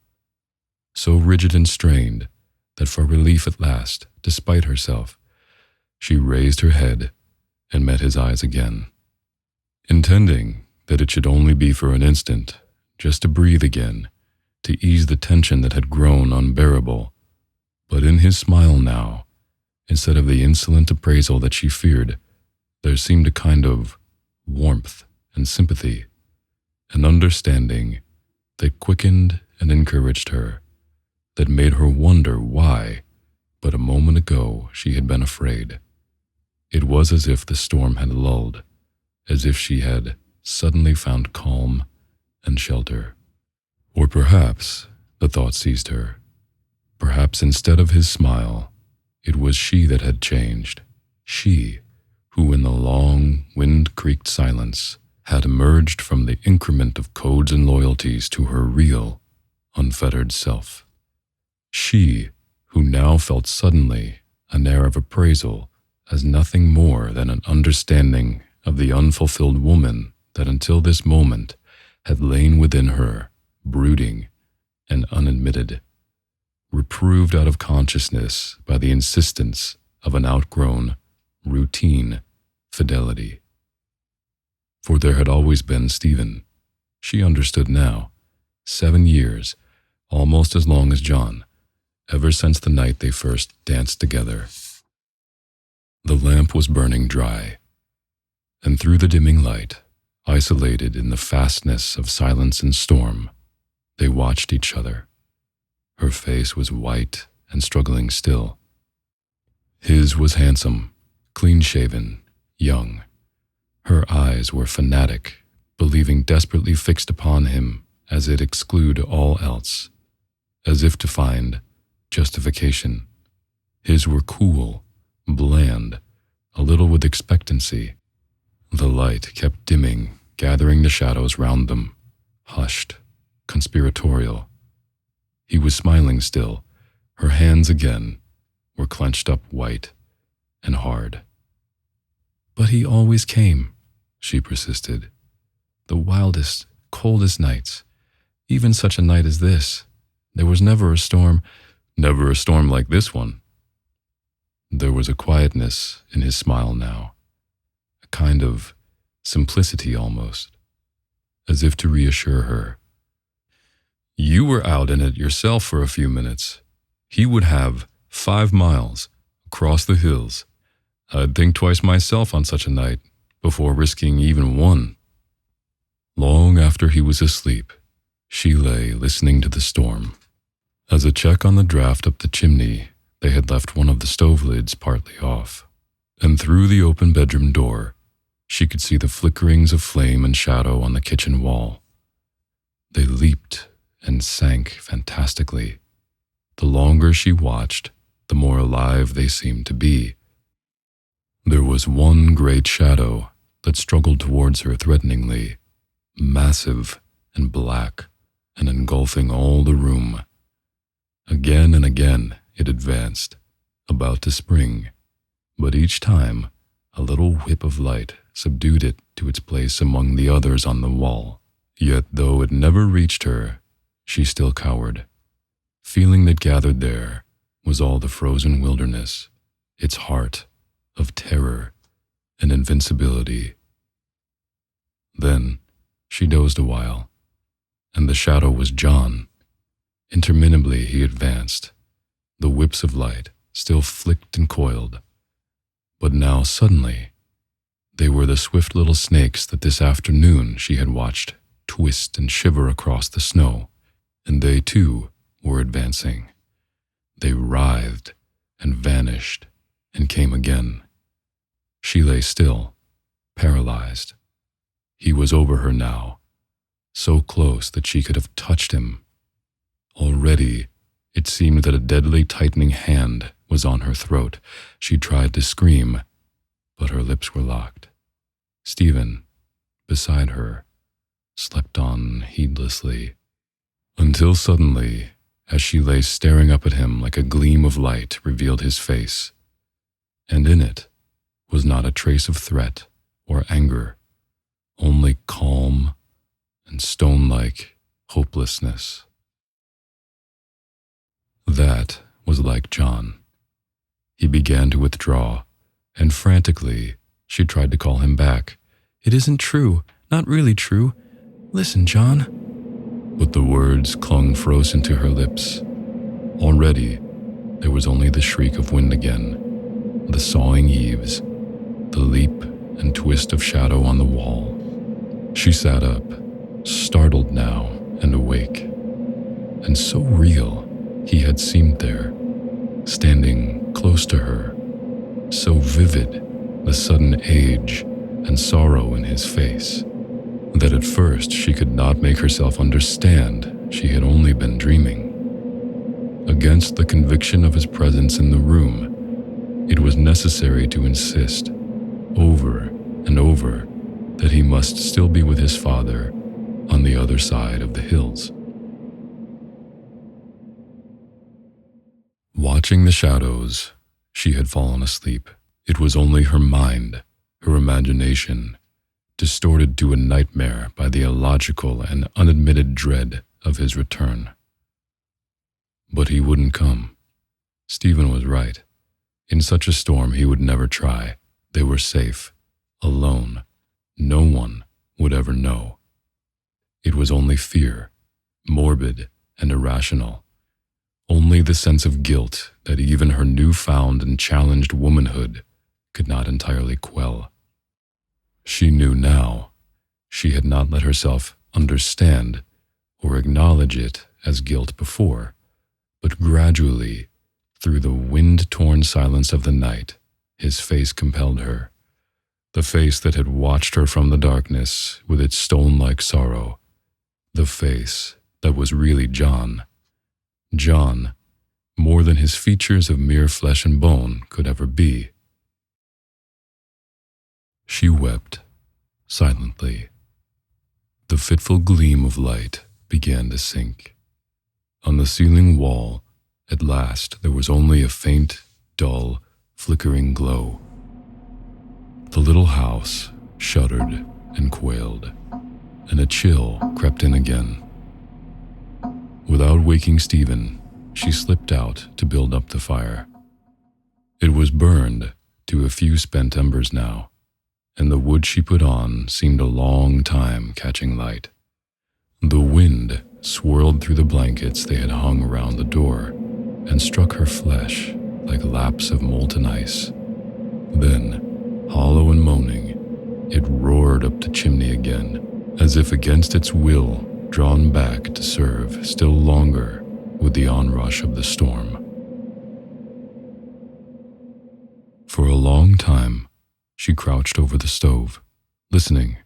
So rigid and strained that for relief at last, despite herself, she raised her head and met his eyes again, intending that it should only be for an instant, just to breathe again, to ease the tension that had grown unbearable. But in his smile now, instead of the insolent appraisal that she feared, there seemed a kind of warmth and sympathy, an understanding that quickened and encouraged her, that made her wonder why, but a moment ago, she had been afraid. It was as if the storm had lulled, as if she had suddenly found calm and shelter. Or perhaps, the thought seized her, perhaps instead of his smile, it was she that had changed, she who in the long, wind-creaked silence had emerged from the increment of codes and loyalties to her real, unfettered self. She who now felt suddenly an air of appraisal as nothing more than an understanding of the unfulfilled woman that until this moment had lain within her, brooding and unadmitted, reproved out of consciousness by the insistence of an outgrown, routine fidelity. For there had always been Stephen. She understood now. 7 years, almost as long as John, ever since the night they first danced together. The lamp was burning dry, and through the dimming light, isolated in the fastness of silence and storm, they watched each other. Her face was white and struggling still. His was handsome, clean-shaven, young. Her eyes were fanatic, believing desperately fixed upon him as it exclude all else, as if to find justification. His were cool, bland, a little with expectancy. The light kept dimming, gathering the shadows round them, hushed, conspiratorial. He was smiling still. Her hands again were clenched up white and hard. But he always came, she persisted. The wildest, coldest nights, even such a night as this. There was never a storm like this one. There was a quietness in his smile now, a kind of simplicity almost, as if to reassure her. You were out in it yourself for a few minutes. He would have 5 miles across the hills. I'd think twice myself on such a night before risking even one. Long after he was asleep, she lay listening to the storm. As a check on the draft up the chimney, they had left one of the stove lids partly off, and through the open bedroom door, she could see the flickerings of flame and shadow on the kitchen wall. They leaped and sank fantastically. The longer she watched, the more alive they seemed to be. There was one great shadow that struggled towards her threateningly, massive and black and engulfing all the room. Again and again it advanced, about to spring, but each time a little whip of light subdued it to its place among the others on the wall. Yet though it never reached her, she still cowered. Feeling that gathered there was all the frozen wilderness, its heart of terror and invincibility. Then she dozed a while, and the shadow was John. Interminably he advanced. The whips of light still flicked and coiled. But now suddenly, they were the swift little snakes that this afternoon she had watched twist and shiver across the snow, and they too were advancing. They writhed and vanished and came again. She lay still, paralyzed. He was over her now, so close that she could have touched him. Already, it seemed that a deadly tightening hand was on her throat. She tried to scream, but her lips were locked. Stephen, beside her, slept on heedlessly, until suddenly, as she lay staring up at him like a gleam of light revealed his face, and in it was not a trace of threat or anger, only calm and stone-like hopelessness. That was like John. He began to withdraw, and frantically she tried to call him back. "It isn't true, not really true. Listen, John." But the words clung frozen to her lips. Already, there was only the shriek of wind again, the sawing eaves, the leap and twist of shadow on the wall. She sat up, startled now and awake. And so real he had seemed there, standing close to her, so vivid the sudden age and sorrow in his face, that at first she could not make herself understand she had only been dreaming. Against the conviction of his presence in the room, it was necessary to insist, over and over, that he must still be with his father on the other side of the hills. Watching the shadows, she had fallen asleep. It was only her mind, her imagination, distorted to a nightmare by the illogical and unadmitted dread of his return. But he wouldn't come. Stephen was right. In such a storm he would never try. They were safe, alone. No one would ever know. It was only fear, morbid and irrational. Only the sense of guilt that even her newfound and challenged womanhood could not entirely quell. She knew now she had not let herself understand or acknowledge it as guilt before, but gradually, through the wind-torn silence of the night, his face compelled her, the face that had watched her from the darkness with its stone-like sorrow, the face that was really John. John, more than his features of mere flesh and bone could ever be. She wept, silently. The fitful gleam of light began to sink. On the ceiling wall, at last, there was only a faint, dull, flickering glow. The little house shuddered and quailed, and a chill crept in again. Without waking Stephen, she slipped out to build up the fire. It was burned to a few spent embers now, and the wood she put on seemed a long time catching light. The wind swirled through the blankets they had hung around the door and struck her flesh like laps of molten ice. Then, hollow and moaning, it roared up the chimney again, as if against its will, drawn back to serve still longer with the onrush of the storm. For a long time, she crouched over the stove, listening.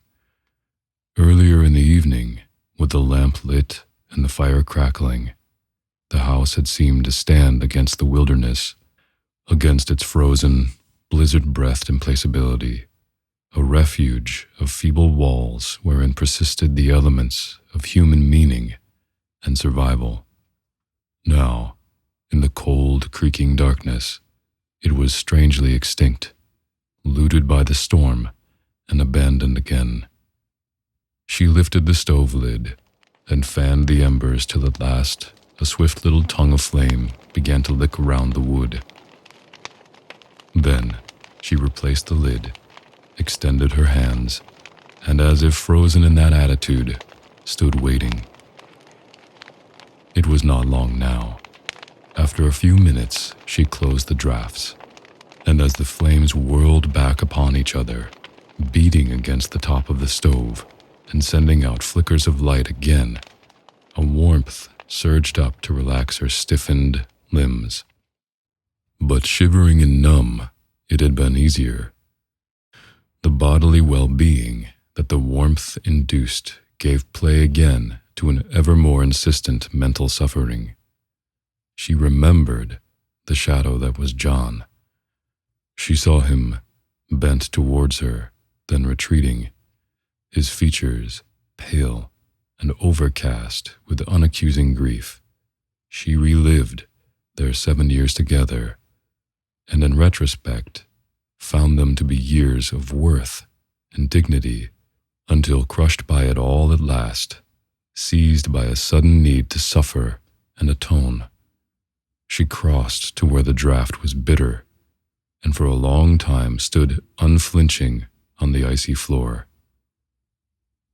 Earlier in the evening, with the lamp lit and the fire crackling, the house had seemed to stand against the wilderness, against its frozen, blizzard-breathed implacability, a refuge of feeble walls wherein persisted the elements of human meaning and survival. Now, in the cold, creaking darkness, it was strangely extinct, looted by the storm and abandoned again. She lifted the stove lid and fanned the embers till at last a swift little tongue of flame began to lick around the wood. Then she replaced the lid, extended her hands, and as if frozen in that attitude, stood waiting. It was not long now. After a few minutes, she closed the drafts, and as the flames whirled back upon each other, beating against the top of the stove and sending out flickers of light again, a warmth surged up to relax her stiffened limbs. But shivering and numb, it had been easier. The bodily well-being that the warmth induced gave play again to an ever more insistent mental suffering. She remembered the shadow that was John. She saw him bent towards her, then retreating, his features pale and overcast with unaccusing grief. She relived their 7 years together, and in retrospect, found them to be years of worth and dignity, until crushed by it all at last, seized by a sudden need to suffer and atone. She crossed to where the draft was bitter, and for a long time stood unflinching on the icy floor.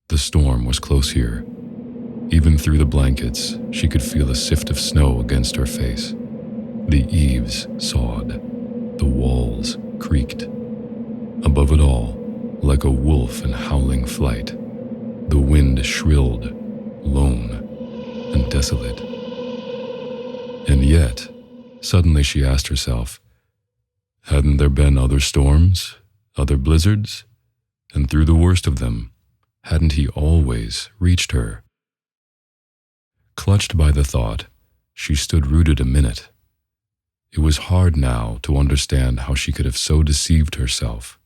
The storm was close here. Even through the blankets, she could feel a sift of snow against her face. The eaves sawed, the walls creaked. Above it all, like a wolf in howling flight, the wind shrilled, lone and desolate. And yet, suddenly she asked herself, hadn't there been other storms, other blizzards? And through the worst of them, hadn't he always reached her? Clutched by the thought, she stood rooted a minute. It was hard now to understand how she could have so deceived herself,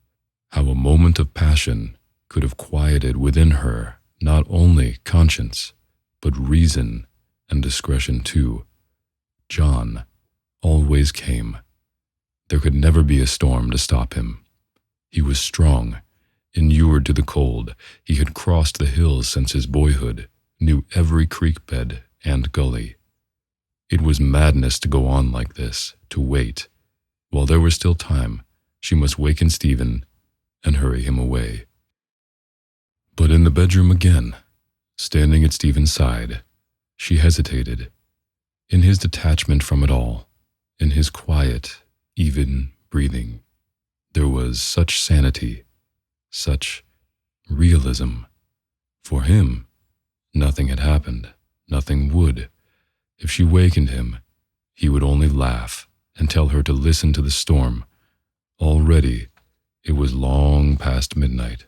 how a moment of passion could have quieted within her not only conscience, but reason and discretion too. John always came. There could never be a storm to stop him. He was strong, inured to the cold. He had crossed the hills since his boyhood, knew every creek bed and gully. It was madness to go on like this, to wait. While there was still time, she must waken Stephen and hurry him away. But in the bedroom again, standing at Stephen's side, she hesitated. In his detachment from it all, in his quiet, even breathing, there was such sanity, such realism. For him, nothing had happened, nothing would. If she wakened him, he would only laugh and tell her to listen to the storm. Already, it was long past midnight.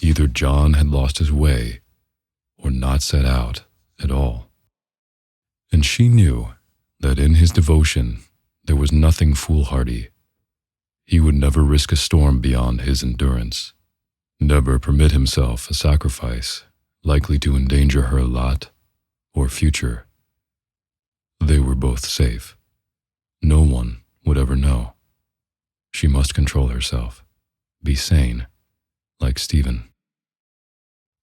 Either John had lost his way, or not set out at all. And she knew that in his devotion there was nothing foolhardy. He would never risk a storm beyond his endurance, never permit himself a sacrifice likely to endanger her lot or future. They were both safe. No one would ever know. She must control herself, be sane, like Stephen.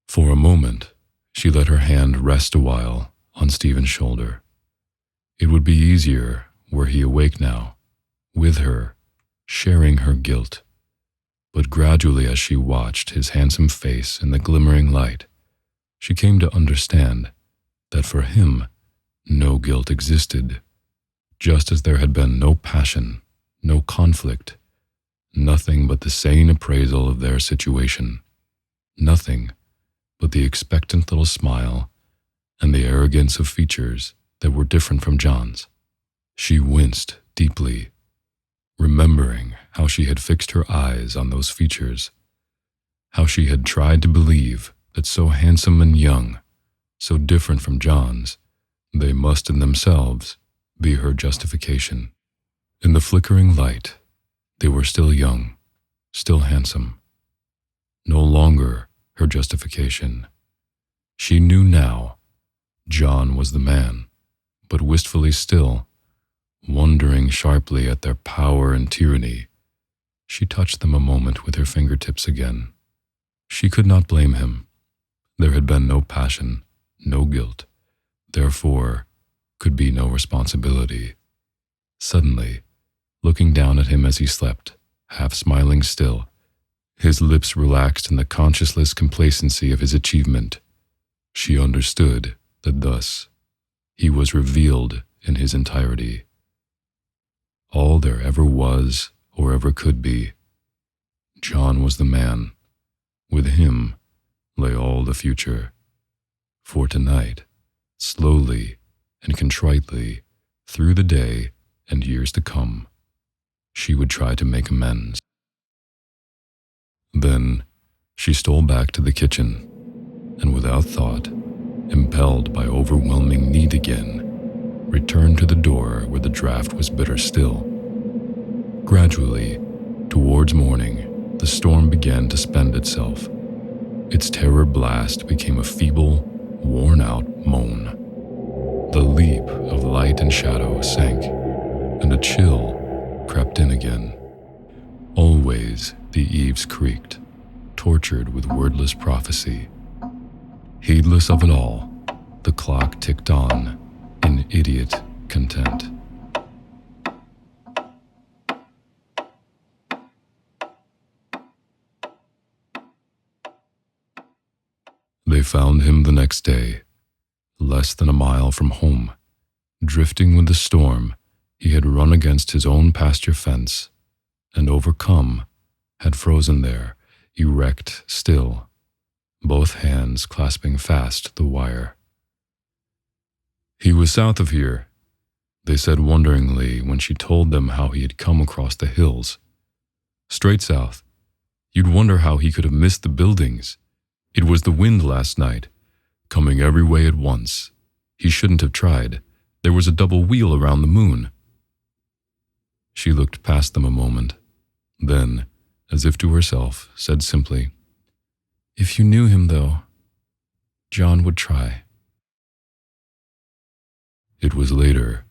For a moment, she let her hand rest a while on Stephen's shoulder. It would be easier were he awake now, with her, sharing her guilt. But gradually as she watched his handsome face in the glimmering light, she came to understand that for him, no guilt existed, just as there had been no passion, no conflict, nothing but the sane appraisal of their situation, nothing but the expectant little smile and the arrogance of features that were different from John's. She winced deeply, remembering how she had fixed her eyes on those features, how she had tried to believe that so handsome and young, so different from John's, they must in themselves be her justification. In the flickering light, they were still young, still handsome. No longer her justification. She knew now John was the man, but wistfully still, wondering sharply at their power and tyranny, she touched them a moment with her fingertips again. She could not blame him. There had been no passion, no guilt. Therefore, could be no responsibility. Suddenly, looking down at him as he slept, half smiling still, his lips relaxed in the conscienceless complacency of his achievement, she understood that thus he was revealed in his entirety. All there ever was or ever could be. John was the man. With him lay all the future. For tonight, slowly and contritely, through the day and years to come, she would try to make amends. Then she stole back to the kitchen, and without thought, impelled by overwhelming need again, returned to the door where the draught was bitter still. Gradually, towards morning, the storm began to spend itself. Its terror blast became a feeble, worn-out moan. The leap of light and shadow sank, and a chill crept in again. Always the eaves creaked, tortured with wordless prophecy. Heedless of it all, the clock ticked on in idiot content. They found him the next day, less than a mile from home, drifting with the storm. He had run against his own pasture fence, and overcome, had frozen there, erect still, both hands clasping fast the wire. "He was south of here," they said wonderingly when she told them how he had come across the hills. "Straight south. You'd wonder how he could have missed the buildings. It was the wind last night, coming every way at once. He shouldn't have tried. There was a double wheel around the moon." She looked past them a moment, then, as if to herself, said simply, "If you knew him, though, John would try." It was later,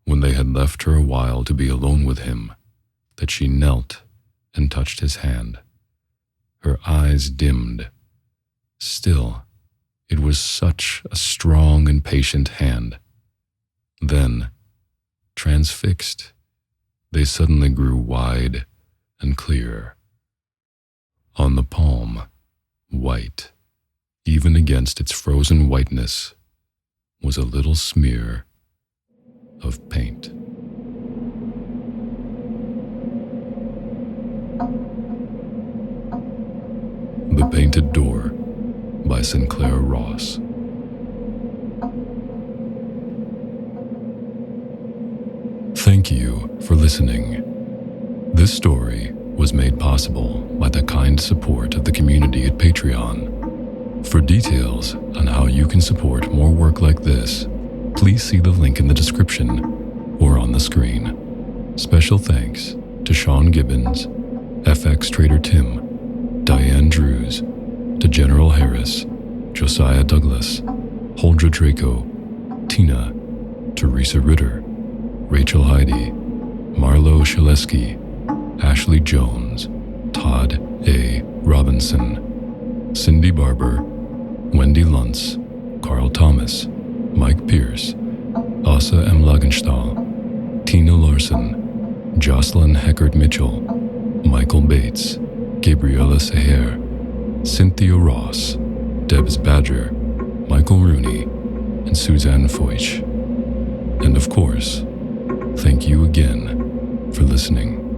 when they had left her a while to be alone with him, that she knelt and touched his hand. Her eyes dimmed. Still, it was such a strong and patient hand. Then, transfixed, they suddenly grew wide and clear. On the palm, white, even against its frozen whiteness, was a little smear of paint. The Painted Door by Sinclair Ross. Thank you for listening. This story was made possible by the kind support of the community at Patreon. For details on how you can support more work like this, please see the link in the description or on the screen. Special thanks to Sean Gibbons, FX Trader Tim, Diane Drews, to General Harris, Josiah Douglas, Holdra Draco, Tina, Teresa Ritter, Rachel Heidi, Marlo Shaleski, Ashley Jones, Todd A. Robinson, Cindy Barber, Wendy Luntz, Carl Thomas, Mike Pierce, Asa M. Lagenstahl, Tina Larson, Jocelyn Heckert Mitchell, Michael Bates, Gabriela Seher, Cynthia Ross, Debs Badger, Michael Rooney, and Suzanne Foich. And of course, thank you again for listening.